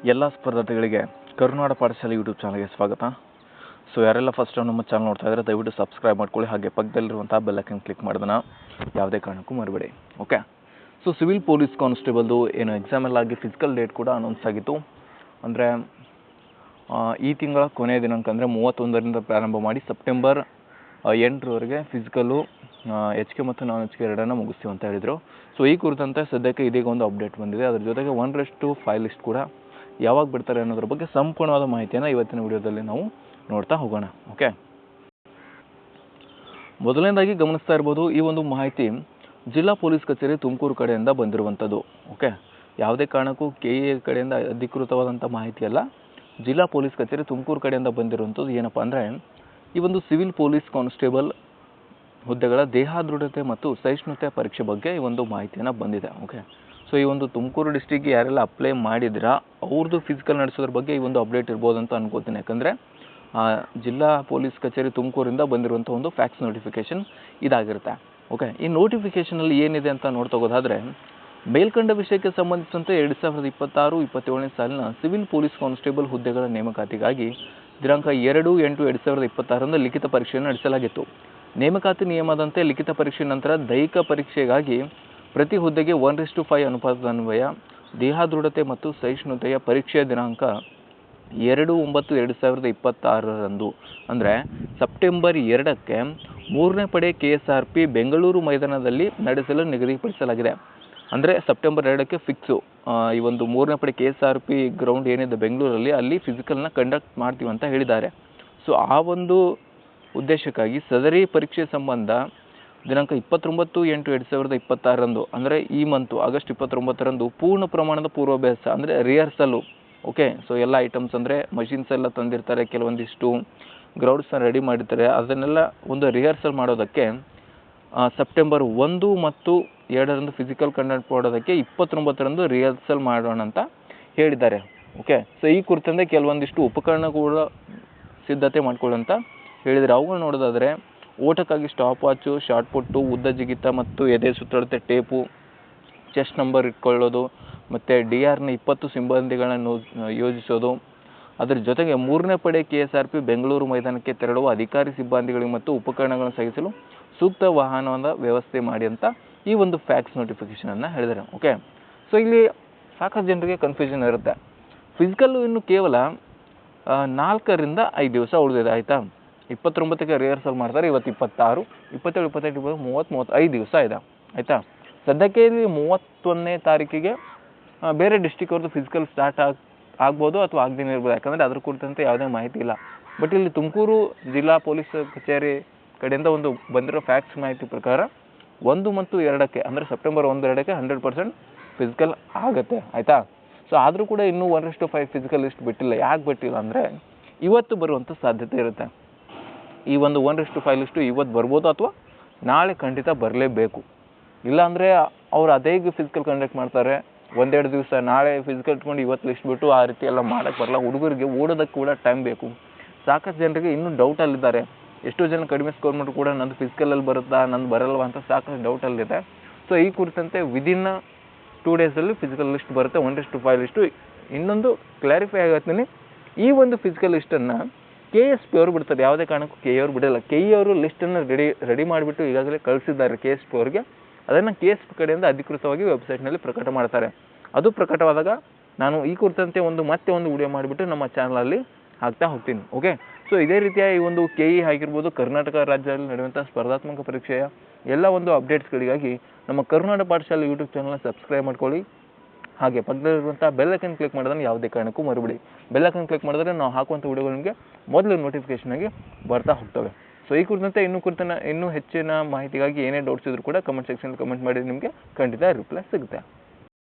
ಎಲ್ಲ ಸ್ಪರ್ಧಾರ್ಥಿಗಳಿಗೆ ಕರುನಾಡ ಪಾಠಶಾಲೆ ಯೂಟ್ಯೂಬ್ ಚಾನಲ್ಗೆ ಸ್ವಾಗತ. ಸೊ ಯಾರೆಲ್ಲ ಫಸ್ಟ್ ಟೈಮ್ ನಮ್ಮ ಚಾನಲ್ ನೋಡ್ತಾ ಇದ್ದಾರೆ ದಯವಿಟ್ಟು ಸಬ್ಸ್ಕ್ರೈಬ್ ಮಾಡ್ಕೊಳ್ಳಿ, ಹಾಗೆ ಪಕ್ಕದಲ್ಲಿರುವಂಥ ಬೆಲ್ ಐಕನ್ ಕ್ಲಿಕ್ ಮಾಡೋದನ್ನ ಯಾವುದೇ ಕಾರಣಕ್ಕೂ ಮರಿಬೇಡಿ. ಓಕೆ, ಸೊ ಸಿವಿಲ್ ಪೊಲೀಸ್ ಕಾನ್ಸ್ಟೇಬಲ್ದು ಏನು ಎಕ್ಸಾಮ್ ಎಲ್ಲ ಆಗಿ ಫಿಸಿಕಲ್ ಡೇಟ್ ಕೂಡ ಅನೌನ್ಸ್ ಆಗಿತ್ತು. ಅಂದರೆ ಈ ತಿಂಗಳ ಕೊನೆಯ ದಿನಾಂಕ ಅಂದರೆ 31ರಿಂದ ಪ್ರಾರಂಭ ಮಾಡಿ ಸೆಪ್ಟೆಂಬರ್ 8ರವರೆಗೆ ಫಿಸಿಕಲ್ಲು HK ಮತ್ತು ನಾನ್ HK ಎರಡನ್ನು ಮುಗಿಸ್ತೀವಿ ಅಂತ ಹೇಳಿದರು. ಸೊ ಈ ಕುರಿತಂತೆ ಸದ್ಯಕ್ಕೆ ಇದೀಗ ಒಂದು ಅಪ್ಡೇಟ್ ಬಂದಿದೆ. ಅದ್ರ ಜೊತೆಗೆ 1:5 ಲಿಸ್ಟ್ ಕೂಡ ಯಾವಾಗ ಬಿಡ್ತಾರೆ ಅನ್ನೋದ್ರ ಬಗ್ಗೆ ಸಂಪೂರ್ಣವಾದ ಮಾಹಿತಿಯನ್ನು ಇವತ್ತಿನ ವಿಡಿಯೋದಲ್ಲಿ ನಾವು ನೋಡ್ತಾ ಹೋಗೋಣ. ಓಕೆ, ಮೊದಲನೇದಾಗಿ ಗಮನಿಸ್ತಾ ಇರ್ಬೋದು, ಈ ಒಂದು ಮಾಹಿತಿ ಜಿಲ್ಲಾ ಪೊಲೀಸ್ ಕಚೇರಿ ತುಮಕೂರು ಕಡೆಯಿಂದ ಬಂದಿರುವಂಥದ್ದು. ಓಕೆ, ಯಾವುದೇ ಕಾರಣಕ್ಕೂ KA ಕಡೆಯಿಂದ ಅಧಿಕೃತವಾದಂಥ ಮಾಹಿತಿ ಅಲ್ಲ, ಜಿಲ್ಲಾ ಪೊಲೀಸ್ ಕಚೇರಿ ತುಮಕೂರು ಕಡೆಯಿಂದ ಬಂದಿರುವಂಥದ್ದು. ಏನಪ್ಪ ಅಂದರೆ ಈ ಒಂದು ಸಿವಿಲ್ ಪೊಲೀಸ್ ಕಾನ್ಸ್ಟೇಬಲ್ ಹುದ್ದೆಗಳ ದೇಹದೃಢತೆ ಮತ್ತು ಸಹಿಷ್ಣುತೆ ಪರೀಕ್ಷೆ ಬಗ್ಗೆ ಈ ಒಂದು ಮಾಹಿತಿಯನ್ನು ಬಂದಿದೆ. ಓಕೆ, ಸೊ ಈ ಒಂದು ತುಮಕೂರು ಡಿಸ್ಟಿಕ್ಗೆ ಯಾರೆಲ್ಲ ಅಪ್ಲೈ ಮಾಡಿದಿರಾ ಅವ್ರದ್ದು ಫಿಸಿಕಲ್ ನಡೆಸೋದ್ರ ಬಗ್ಗೆ ಈ ಒಂದು ಅಪ್ಡೇಟ್ ಇರ್ಬೋದು ಅಂತ ಅನ್ಕೋತೀನಿ. ಯಾಕಂದರೆ ಜಿಲ್ಲಾ ಪೊಲೀಸ್ ಕಚೇರಿ ತುಮಕೂರಿಂದ ಬಂದಿರುವಂಥ ಒಂದು ಫ್ಯಾಕ್ಸ್ ನೋಟಿಫಿಕೇಷನ್ ಇದಾಗಿರುತ್ತೆ. ಓಕೆ, ಈ ನೋಟಿಫಿಕೇಷನಲ್ಲಿ ಏನಿದೆ ಅಂತ ನೋಡ್ತಗೋದಾದರೆ, ಮೇಲ್ಕಂಡ ವಿಷಯಕ್ಕೆ ಸಂಬಂಧಿಸಿದಂತೆ 2026-27ನೇ ಸಾಲಿನ ಸಿವಿಲ್ ಪೊಲೀಸ್ ಕಾನ್ಸ್ಟೇಬಲ್ ಹುದ್ದೆಗಳ ನೇಮಕಾತಿಗಾಗಿ ದಿನಾಂಕ 2/8/2026ರಂದು ಲಿಖಿತ ಪರೀಕ್ಷೆಯನ್ನು ನಡೆಸಲಾಗಿತ್ತು. ನೇಮಕಾತಿ ನಿಯಮದಂತೆ ಲಿಖಿತ ಪರೀಕ್ಷೆ ನಂತರ ದೈಹಿಕ ಪರೀಕ್ಷೆಗಾಗಿ ಪ್ರತಿ ಹುದ್ದೆಗೆ 1:5 ಅನುಪಾತದನ್ವಯ ದೇಹದೃಢತೆ ಮತ್ತು ಸಹಿಷ್ಣುತೆಯ ಪರೀಕ್ಷೆಯ ದಿನಾಂಕ 2/9/2026ರಂದು ಅಂದರೆ ಸೆಪ್ಟೆಂಬರ್ 2ಕ್ಕೆ 3ನೇ ಪಡೆ KSRP ಬೆಂಗಳೂರು ಮೈದಾನದಲ್ಲಿ ನಡೆಸಲು ನಿಗದಿಪಡಿಸಲಾಗಿದೆ. ಅಂದರೆ ಸೆಪ್ಟೆಂಬರ್ 2ಕ್ಕೆ ಫಿಕ್ಸು. ಈ ಒಂದು 3ನೇ ಪಡೆ KSRP ಗ್ರೌಂಡ್ ಏನಿದೆ ಬೆಂಗಳೂರಲ್ಲಿ, ಅಲ್ಲಿ ಫಿಸಿಕಲ್ನ ಕಂಡಕ್ಟ್ ಮಾಡ್ತೀವಿ ಅಂತ ಹೇಳಿದ್ದಾರೆ. ಸೊ ಆ ಒಂದು ಉದ್ದೇಶಕ್ಕಾಗಿ ಸದರಿ ಪರೀಕ್ಷೆ ಸಂಬಂಧ ದಿನಾಂಕ 29/8/2026ರಂದು ಅಂದರೆ ಈ ಮಂತು ಆಗಸ್ಟ್ 29ರಂದು ಪೂರ್ಣ ಪ್ರಮಾಣದ ಪೂರ್ವಾಭ್ಯಾಸ ಅಂದರೆ ರಿಹರ್ಸಲು. ಓಕೆ, ಸೊ ಎಲ್ಲ ಐಟಮ್ಸ್ ಅಂದರೆ ಮಷಿನ್ಸ್ ಎಲ್ಲ ತಂದಿರ್ತಾರೆ, ಕೆಲವೊಂದಿಷ್ಟು ಗ್ರೌಂಡ್ಸ್ನ ರೆಡಿ ಮಾಡಿರ್ತಾರೆ, ಅದನ್ನೆಲ್ಲ ಒಂದು ರಿಹರ್ಸಲ್ ಮಾಡೋದಕ್ಕೆ ಸೆಪ್ಟೆಂಬರ್ 1 ಮತ್ತು 2ರಂದು ಫಿಸಿಕಲ್ ಕಂಡಕ್ಟ್ ಮಾಡೋದಕ್ಕೆ 29ರಂದು ರಿಹರ್ಸಲ್ ಮಾಡೋಣ ಅಂತ ಹೇಳಿದ್ದಾರೆ. ಓಕೆ, ಸೊ ಈ ಕುರಿತಂತೆ ಕೆಲವೊಂದಿಷ್ಟು ಉಪಕರಣ ಕೂಡ ಸಿದ್ಧತೆ ಮಾಡ್ಕೊಳ್ಳೋಂತ ಹೇಳಿದರೆ, ಅವುಗಳು ನೋಡೋದಾದರೆ ಓಟಕ್ಕಾಗಿ ಸ್ಟಾಪ್ ವಾಚು, ಶಾರ್ಟ್ ಪುಟ್ಟು, ಉದ್ದ ಜಿಗಿತ ಮತ್ತು ಎದೆ ಸುತ್ತಳತೆ ಟೇಪು, ಚೆಸ್ಟ್ ನಂಬರ್ ಇಟ್ಕೊಳ್ಳೋದು, ಮತ್ತು DRನ 20 ಸಿಬ್ಬಂದಿಗಳನ್ನು ಯೋಜಿಸೋದು. ಅದರ ಜೊತೆಗೆ 3ನೇ ಪಡೆ KSRP ಬೆಂಗಳೂರು ಮೈದಾನಕ್ಕೆ ತೆರಳುವ ಅಧಿಕಾರಿ ಸಿಬ್ಬಂದಿಗಳಿಗೆ ಮತ್ತು ಉಪಕರಣಗಳನ್ನು ಸಾಗಿಸಲು ಸೂಕ್ತ ವಾಹನದ ವ್ಯವಸ್ಥೆ ಮಾಡಿ ಅಂತ ಈ ಒಂದು ಫ್ಯಾಕ್ಸ್ ನೋಟಿಫಿಕೇಷನನ್ನು ಹೇಳಿದ್ದಾರೆ. ಓಕೆ, ಸೊ ಇಲ್ಲಿ ಸಾಕಷ್ಟು ಜನರಿಗೆ ಕನ್ಫ್ಯೂಷನ್ ಇರುತ್ತೆ. ಫಿಸಿಕಲ್ಲು ಇನ್ನು ಕೇವಲ 4ರಿಂದ 5 ದಿವಸ ಉಳಿದಿದೆ. ಆಯಿತಾ, 29ಕ್ಕೆ ರಿಹರ್ಸಲ್ ಮಾಡ್ತಾರೆ, ಇವತ್ತು 26, 27, 28, 30, 35 ದಿವಸ ಇದೆ. ಆಯಿತಾ, ಸದ್ಯಕ್ಕೆ ಇಲ್ಲಿ 31ನೇ ತಾರೀಕಿಗೆ ಬೇರೆ ಡಿಸ್ಟಿಕ್ ಅವ್ರದ್ದು ಫಿಸಿಕಲ್ ಸ್ಟಾರ್ಟ್ ಆಗ್ಬೋದು ಅಥವಾ ಆಗದೇನೆ ಇರ್ಬೋದು. ಯಾಕಂದರೆ ಅದ್ರ ಕುರಿತಂತೆ ಯಾವುದೇ ಮಾಹಿತಿ ಇಲ್ಲ. ಬಟ್ ಇಲ್ಲಿ ತುಮಕೂರು ಜಿಲ್ಲಾ ಪೊಲೀಸ್ ಕಚೇರಿ ಕಡೆಯಿಂದ ಒಂದು ಬಂದಿರೋ ಫ್ಯಾಕ್ಟ್ಸ್ ಮಾಹಿತಿ ಪ್ರಕಾರ 1 ಮತ್ತು 2ಕ್ಕೆ ಅಂದರೆ ಸೆಪ್ಟೆಂಬರ್ 1-2ಕ್ಕೆ 100% ಫಿಸಿಕಲ್ ಆಗುತ್ತೆ. ಆಯಿತಾ, ಸೊ ಆದರೂ ಕೂಡ ಇನ್ನೂ 1:5 ಫಿಸಿಕಲ್ ಲಿಸ್ಟ್ ಬಿಟ್ಟಿಲ್ಲ. ಯಾಕೆ ಬಿಟ್ಟಿಲ್ಲ ಅಂದರೆ ಇವತ್ತು ಬರುವಂಥ ಸಾಧ್ಯತೆ ಇರುತ್ತೆ. ಈ ಒಂದು 1:5 ಲಿಸ್ಟು ಇವತ್ತು ಬರ್ಬೋದು ಅಥವಾ ನಾಳೆ ಖಂಡಿತ ಬರಲೇಬೇಕು. ಇಲ್ಲಾಂದರೆ ಅವ್ರು ಅದೇ ಫಿಸಿಕಲ್ ಕಂಡಕ್ಟ್ ಮಾಡ್ತಾರೆ, 1-2 ದಿವಸ ನಾಳೆ ಫಿಸಿಕಲ್ ಇಟ್ಕೊಂಡು ಇವತ್ತು ಲಿಸ್ಟ್ ಬಿಟ್ಟು ಆ ರೀತಿ ಎಲ್ಲ ಮಾಡೋಕ್ಕೆ ಬರಲ್ಲ. ಹುಡುಗರಿಗೆ ಓಡೋದಕ್ಕೆ ಕೂಡ ಟೈಮ್ ಬೇಕು. ಸಾಕಷ್ಟು ಜನರಿಗೆ ಇನ್ನೂ ಡೌಟಲ್ಲಿದ್ದಾರೆ. ಎಷ್ಟೋ ಜನ ಕಡಿಮೆ ಸ್ಕೋರ್ ಮಾಡಿದ್ರು ಕೂಡ ನಂದು ಫಿಸಿಕಲಲ್ಲಿ ಬರುತ್ತಾ, ನಂದು ಬರಲ್ವಾ ಅಂತ ಸಾಕಷ್ಟು ಡೌಟಲ್ಲಿದೆ. ಸೊ ಈ ಕುರಿತಂತೆ ವಿದಿನ್ 2 ಡೇಸಲ್ಲಿ ಫಿಸಿಕಲ್ ಲಿಸ್ಟ್ ಬರುತ್ತೆ, 1:5 ಲಿಸ್ಟು. ಇನ್ನೊಂದು ಕ್ಲಾರಿಫೈ ಆಗತ್ತೀನಿ, ಈ ಒಂದು ಫಿಸಿಕಲ್ ಲಿಸ್ಟನ್ನು KSP ಅವರು ಬಿಡ್ತಾರೆ, ಯಾವುದೇ ಕಾರಣಕ್ಕೂ KA ಅವರು ಬಿಡಲ್ಲ. KA ಅವರು ಲಿಸ್ಟನ್ನು ರೆಡಿ ಮಾಡಿಬಿಟ್ಟು ಈಗಾಗಲೇ ಕಳಿಸಿದ್ದಾರೆ KSP ಅವರಿಗೆ. ಅದನ್ನು KSP ಕಡೆಯಿಂದ ಅಧಿಕೃತವಾಗಿ ವೆಬ್ಸೈಟ್ನಲ್ಲಿ ಪ್ರಕಟ ಮಾಡ್ತಾರೆ. ಅದು ಪ್ರಕಟವಾದಾಗ ನಾನು ಈ ಕುರಿತಂತೆ ಮತ್ತೆ ಒಂದು ವಿಡಿಯೋ ಮಾಡಿಬಿಟ್ಟು ನಮ್ಮ ಚಾನಲಲ್ಲಿ ಹಾಕ್ತಾ ಹೋಗ್ತೀನಿ. ಓಕೆ, ಸೊ ಇದೇ ರೀತಿಯ ಈ ಒಂದು KE ಆಗಿರ್ಬೋದು, ಕರ್ನಾಟಕ ರಾಜ್ಯದಲ್ಲಿ ನಡೆಯುವಂಥ ಸ್ಪರ್ಧಾತ್ಮಕ ಪರೀಕ್ಷೆಯ ಎಲ್ಲ ಒಂದು ಅಪ್ಡೇಟ್ಸ್ಗಳಿಗಾಗಿ ನಮ್ಮ ಕರುನಾಡ ಪಾಠಶಾಲೆ ಯೂಟ್ಯೂಬ್ ಚಾನಲ್ನ ಸಬ್ಸ್ಕ್ರೈಬ್ ಮಾಡ್ಕೊಳ್ಳಿ, ಹಾಗೆ ಪಕ್ಕದಲ್ಲಿರುವಂಥ ಬೆಲ್ ಐಕನ್ ಕ್ಲಿಕ್ ಮಾಡೋದನ್ನು ಯಾವುದೇ ಕಾರಣಕ್ಕೂ ಮರಿಬೇಡಿ. ಬೆಲ್ ಐಕನ್ ಕ್ಲಿಕ್ ಮಾಡಿದ್ರೆ ನಾವು ಹಾಕುವಂಥ ವಿಡಿಯೋಗಳು ನಿಮಗೆ ಮೊದಲು ನೋಟಿಫಿಕೇಷನ್ ಆಗಿ ಬರ್ತಾ ಹೋಗ್ತವೆ. ಸೊ ಈ ಕುರಿತಂತೆ ಇನ್ನೂ ಹೆಚ್ಚಿನ ಮಾಹಿತಿಗಾಗಿ ಏನೇ ಡೌಟ್ಸ್ ಇದ್ರೂ ಕೂಡ ಕಮೆಂಟ್ ಸೆಕ್ಷನಲ್ಲಿ ಕಮೆಂಟ್ ಮಾಡಿ, ನಿಮಗೆ ಖಂಡಿತ ರಿಪ್ಲೈ ಸಿಗುತ್ತೆ.